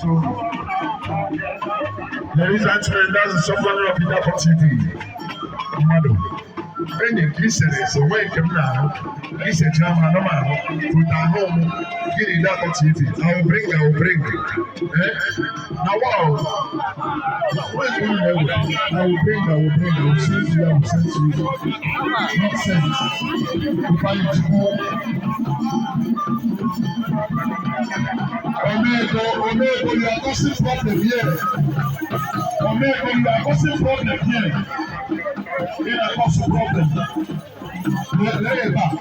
So ladies and gentlemen, that's someone of Peter TV. Madam. When you listen, so when you now, listen to my normal, put our home, get it out of TV. I will bring. Now, wow. When you know, I will send you, Nonsense. If I need to Omego, you are causing problem here. Omego, you are causing problem here. Here are causing problem.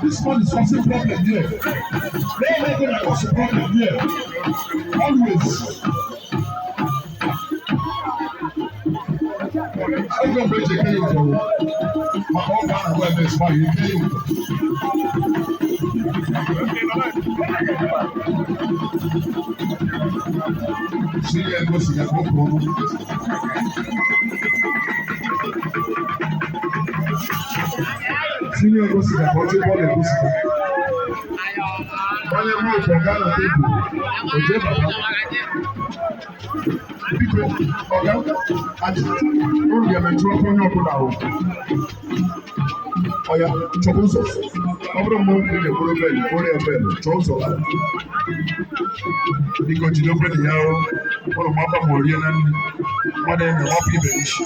This one is causing problem here. Omego, you are causing problem here. Always. I don't know where you came from. My whole man went this far. You came. See you go see your home. See you go see your body ball. Wọ́n yẹ mú ìfọ̀ Ghana tébù, òjé bàbá. Bíkọ́ ọ̀gá àti olùyẹ̀mẹ̀ tí wọ́n fún ní ọ̀pọ̀ náà o. Ọ̀yà chọ̀kúnzọ̀, ọ̀bùrọ̀ mú ilé kúrò bẹ́ẹ̀ni, kúrò ẹ̀ bẹ́ẹ̀ni, chọ̀kúnzọ̀ la. Bíkọ́ jìnnà fún ìyàwó, wọ́n mú abá mọ̀ orí ẹ̀ náà ní. Wọ́n dẹ̀ ẹ̀ wọ́n fi ibẹ̀ ní ṣe.